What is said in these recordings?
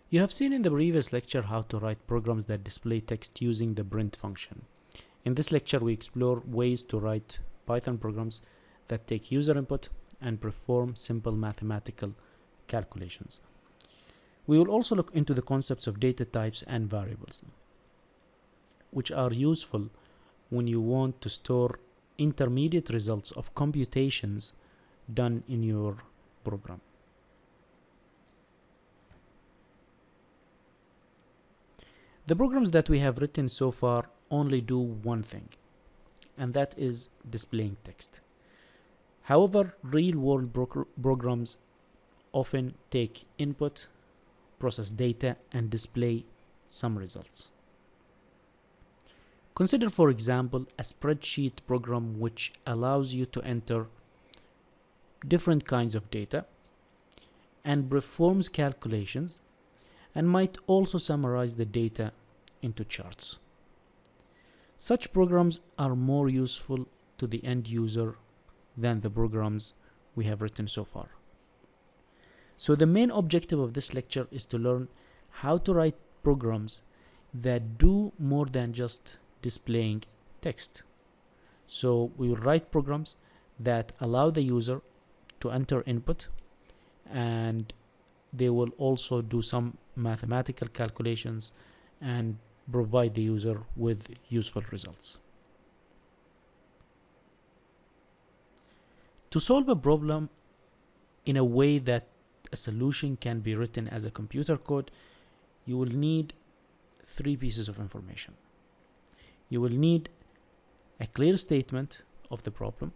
You have seen in the previous lecture how to write programs that display text using the print function. In this lecture, we explore ways to write Python programs that take user input and perform simple mathematical calculations. We will also look into the concepts of data types and variables, which are useful when you want to store intermediate results of computations done in your program. The programs that we have written so far only do one thing, and that is displaying text. However, real-world programs often take input, process data, and display some results. Consider, for example, a spreadsheet program which allows you to enter different kinds of data and performs calculations and might also summarize the data into charts. Such programs are more useful to the end user than the programs we have written so far. So the main objective of this lecture is to learn how to write programs that do more than just displaying text. So we will write programs that allow the user to enter input, and they will also do some mathematical calculations and provide the user with useful results. To solve a problem in a way that a solution can be written as a computer code, you will need three pieces of information. You will need a clear statement of the problem,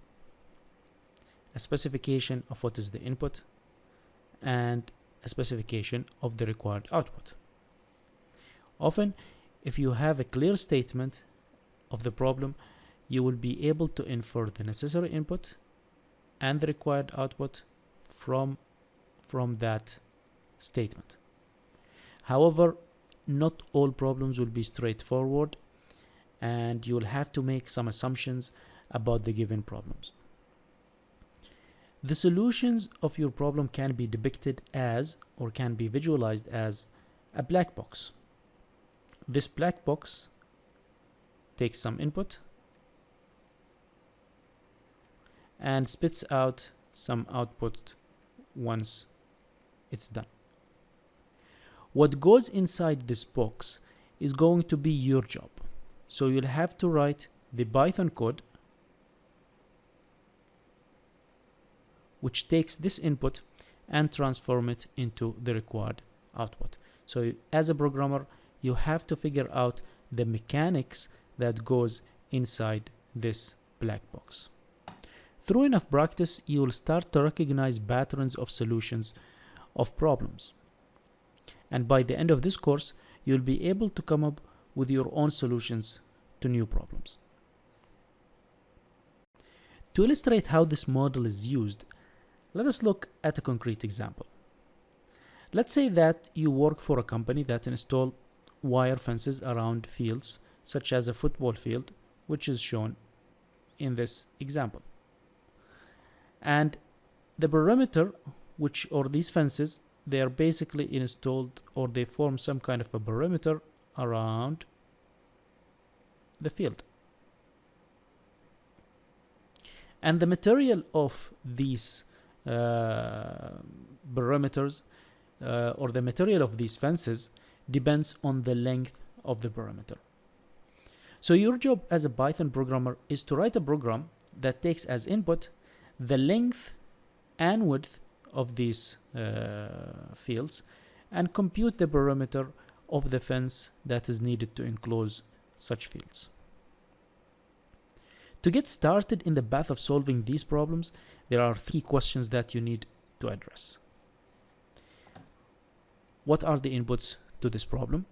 a specification of what is the input, and a specification of the required output. Often, if you have a clear statement of the problem, you will be able to infer the necessary input and the required output from that statement. However, not all problems will be straightforward, and you will have to make some assumptions about the given problems. The solutions of your problem can be depicted as, or can be visualized as, a black box. This black box takes some input and spits out some output once it's done. What goes inside this box is going to be your job. So you'll have to write the Python code which takes this input and transform it into the required output. So as a programmer, you have to figure out the mechanics that goes inside this black box. Through enough practice, you will start to recognize patterns of solutions of problems. And by the end of this course, you'll be able to come up with your own solutions to new problems. To illustrate how this model is used, let us look at a concrete example. Let's say that you work for a company that installs wire fences around fields, such as a football field, which is shown in this example. And the perimeter, or these fences, they are basically installed, or they form some kind of a perimeter around the field. And the material of these perimeters, or the material of these fences, depends on the length of the perimeter. So your job as a Python programmer is to write a program that takes as input the length and width of these fields and compute the perimeter of the fence that is needed to enclose such fields. To get started in the path of solving these problems, there are three questions that you need to address. What are the inputs to this problem?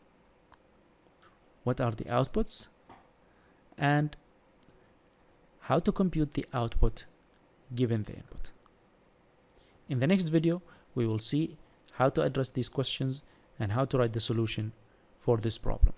What are the outputs? And how to compute the output given the input. In the next video, we will see how to address these questions and how to write the solution for this problem.